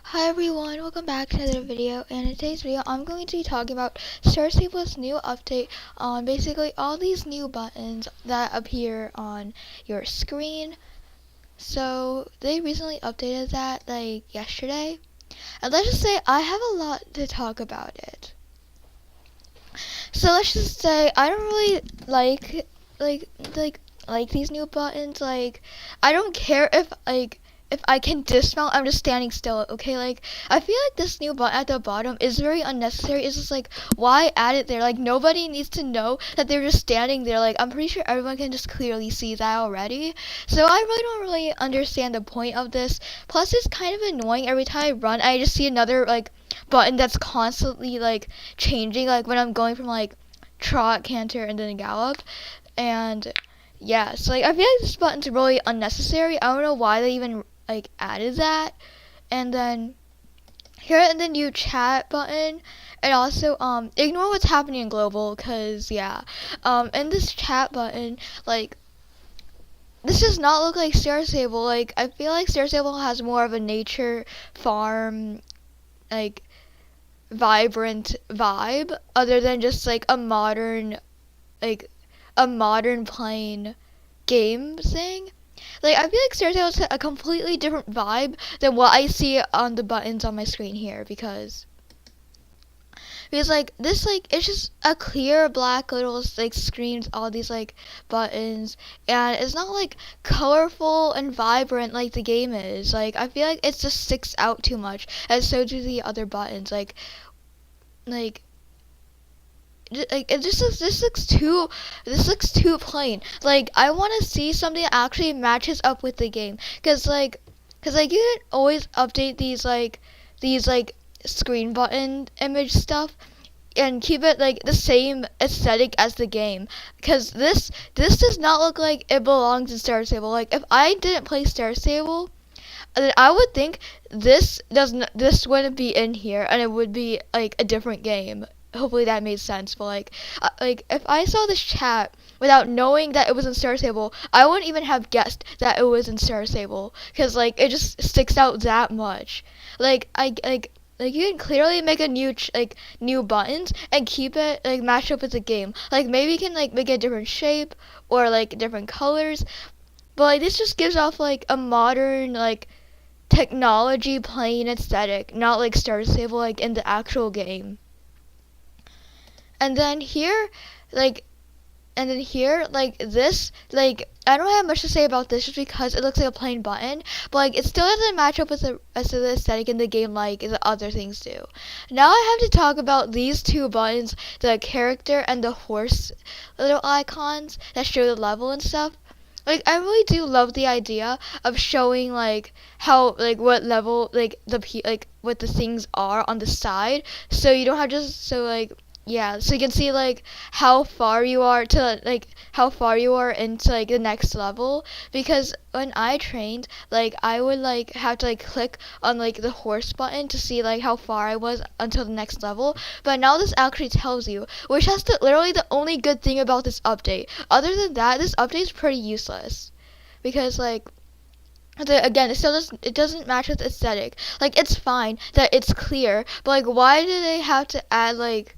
Hi everyone, welcome back to another video, and in today's video I'm going to be talking about Star Staple's new update on basically all these new buttons that appear on your screen. So they recently updated that like yesterday, and let's just say I have a lot to talk about it. So let's just say I don't really like these new buttons. Like I don't care if I can dismount, I'm just standing still, okay? Like, I feel like this new button at the bottom is very unnecessary. It's just like, why add it there? Like, nobody needs to know that they're just standing there. Like, I'm pretty sure everyone can just clearly see that already. So I really don't really understand the point of this. Plus, it's kind of annoying every time I run, I just see another, like, button that's constantly, like, changing. Like, when I'm going from, like, trot, canter, and then gallop. And yeah, so like I feel like this button's really unnecessary. I don't know why they even like added that. And then here in the new chat button, and also ignore what's happening in global, cause yeah, in this chat button, like this does not look like Star Stable. Like I feel like Star Stable has more of a nature farm, like vibrant vibe, other than just like like a modern plain game thing. Like I feel like Star Stable has a completely different vibe than what I see on the buttons on my screen here, because like this, like it's just a clear black little like screens all these like buttons, and it's not like colorful and vibrant like the game is. Like I feel like it just sticks out too much, and so do the other buttons. Like this looks too plain. Like I want to see something that actually matches up with the game, cause like you can always update these screen button image stuff and keep it like the same aesthetic as the game, cause this does not look like it belongs in Star Stable. Like if I didn't play Star Stable, then I would think this wouldn't be in here, and it would be like a different game. Hopefully that made sense. But like if I saw this chat without knowing that it was in Star Stable, I wouldn't even have guessed that it was in Star Stable, because like it just sticks out that much. Like you can clearly make a new buttons and keep it like match up with the game. Like maybe you can like make a different shape or like different colors, but like this just gives off like a modern like technology playing aesthetic, not like Star Stable like in the actual game. And then here, like this, like I don't have much to say about this just because it looks like a plain button, but like it still doesn't match up with the rest of the aesthetic in the game like the other things do. Now I have to talk about these two buttons, the character and the horse little icons that show the level and stuff. Like I really do love the idea of showing like how like what level like what the things are on the side, so you don't have just so like yeah, so you can see like how far you are into like the next level. Because when I trained, like I would like have to like click on like the horse button to see like how far I was until the next level. But now this actually tells you, which has literally the only good thing about this update. Other than that, this update is pretty useless, because like again, it doesn't match with aesthetic. Like it's fine that it's clear, but like why do they have to add like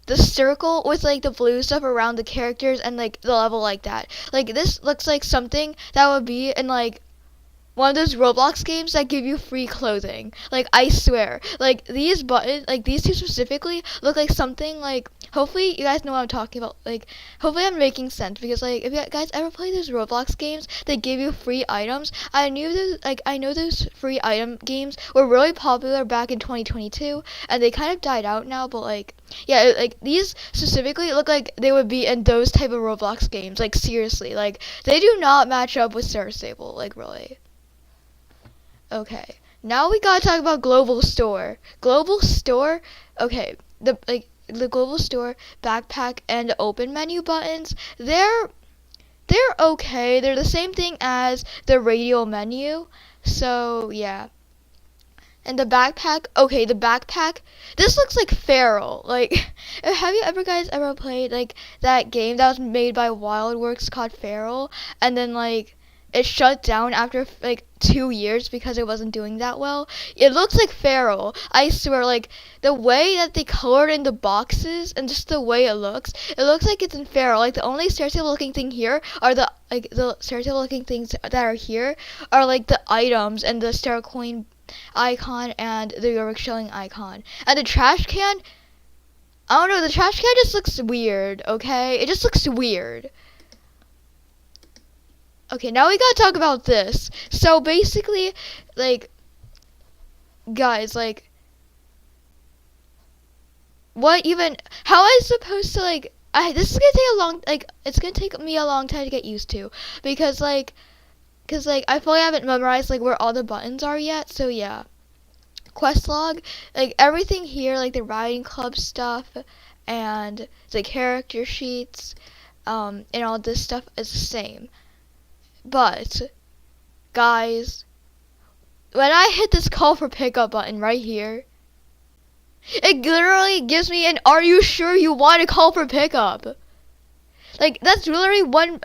the circle with like the blue stuff around the characters and like the level like that? Like this looks like something that would be in like one of those Roblox games that give you free clothing. Like I swear, like these buttons, like these two specifically, look like something like. Hopefully you guys know what I'm talking about. Like hopefully I'm making sense, because like if you guys ever play those Roblox games that give you free items, I know those free item games were really popular back in 2022, and they kind of died out now. But like yeah, like these specifically look like they would be in those type of Roblox games. Like seriously, like they do not match up with Star Stable. Like really. Okay, now we gotta talk about Global Store. Global Store, okay, the Global Store backpack and open menu buttons, they're okay. They're the same thing as the radial menu. So yeah. And the backpack, okay, this looks like Feral. Like, have you guys ever played like that game that was made by Wildworks called Feral, and then like it shut down after like 2 years because it wasn't doing that well. It looks like feral. I swear, like the way that they colored in the boxes and just the way it looks like it's in feral. Like the only stereotypical looking thing here are the stereotypical looking things that are here are like the items and the star coin icon and the Yorick shilling icon. And the trash can, I don't know, the trash can just looks weird, okay? It just looks weird. Okay, now we gotta talk about this. So basically, like, guys, like, how am I supposed to, like, this is gonna take a long, like, it's gonna take me a long time to get used to. Because, like, I fully haven't memorized, like, where all the buttons are yet, so yeah. Quest log, like, everything here, like, the riding club stuff, and the character sheets, and all this stuff is the same. But, guys, when I hit this call for pickup button right here, it literally gives me an "Are you sure you want to call for pickup?" Like, that's literally one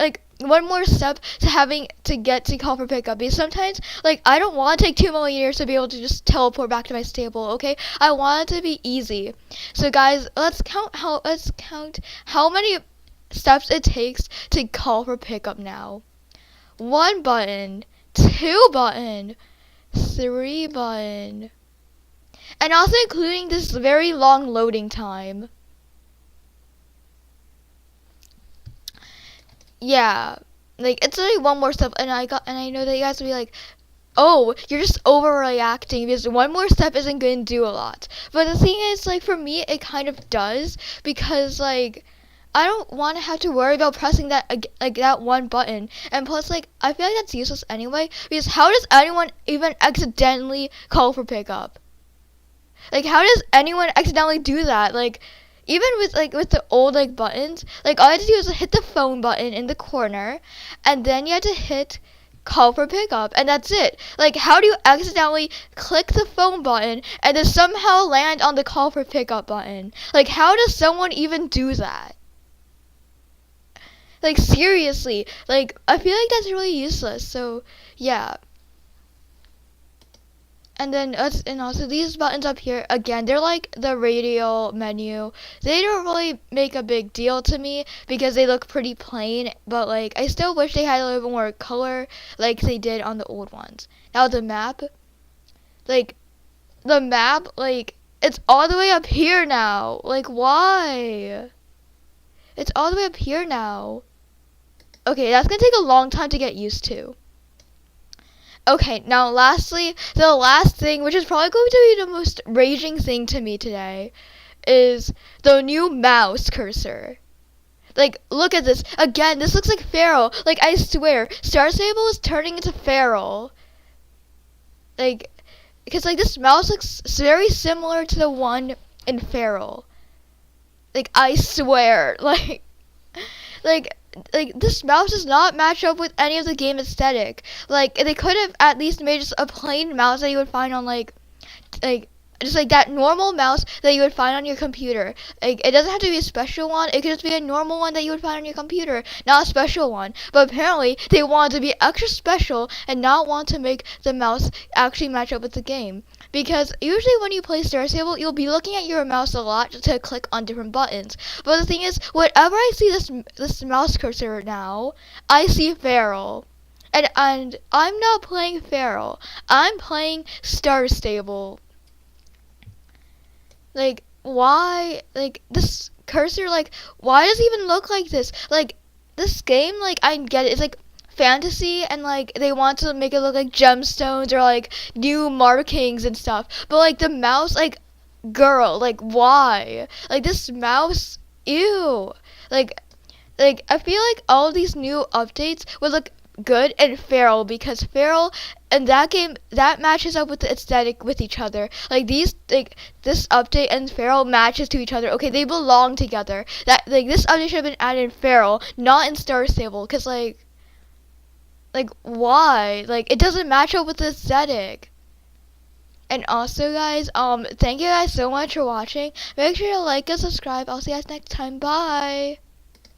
more step to having to get to call for pickup. Because sometimes, like, I don't want to take 2 million years to be able to just teleport back to my stable, okay? I want it to be easy. So, guys, let's count how many steps it takes to call for pickup now. 1 button, 2 button, 3 button, and also including this very long loading time. Yeah, like it's only 1 more step, and I know that you guys will be like, "Oh, you're just overreacting because 1 more step isn't going to do a lot." But the thing is, like for me, it kind of does because like I don't want to have to worry about pressing that 1 button, and plus like I feel like that's useless anyway because how does anyone even accidentally call for pickup? Like how does anyone accidentally do that? Like even with the old like buttons, like all you had to do was hit the phone button in the corner, and then you had to hit call for pickup, and that's it. Like how do you accidentally click the phone button and then somehow land on the call for pickup button? Like how does someone even do that? Like seriously, like I feel like that's really useless. So yeah. And then and also these buttons up here again, they're like the radial menu. They don't really make a big deal to me because they look pretty plain, but like I still wish they had a little bit more color like they did on the old ones. Now the map, like it's all the way up here now. Like why? It's all the way up here now. Okay, that's gonna take a long time to get used to. Okay, now lastly, the last thing, which is probably going to be the most raging thing to me today, is the new mouse cursor. Like, look at this. Again, this looks like feral. Like, I swear, Star Stable is turning into feral. Like, because, like, this mouse looks very similar to the one in feral. Like, I swear. Like this mouse does not match up with any of the game aesthetic. Like they could have at least made just a plain mouse that you would find on like just like that normal mouse that you would find on your computer. Like it doesn't have to be a special one. It could just be a normal one that you would find on your computer, not a special one. But apparently they wanted to be extra special and not want to make the mouse actually match up with the game. Because usually when you play Star Stable, you'll be looking at your mouse a lot to click on different buttons. But the thing is, whenever I see this mouse cursor now, I see feral. And I'm not playing feral. I'm playing Star Stable. Like, why? Like, this cursor, like, why does it even look like this? Like, this game, like, I get it. It's like fantasy and like they want to make it look like gemstones or like new markings and stuff, but like the mouse, like girl, like why? Like this mouse, ew. Like I feel like all of these new updates would look good and feral because feral and that game that matches up with the aesthetic with each other. Like these, like this update and feral matches to each other. Okay, they belong together. That like this update should have been added in feral, not in Star Stable, because like why? Like it doesn't match up with the aesthetic. And also guys, thank you guys so much for watching. Make sure to like and subscribe. I'll see you guys next time. Bye.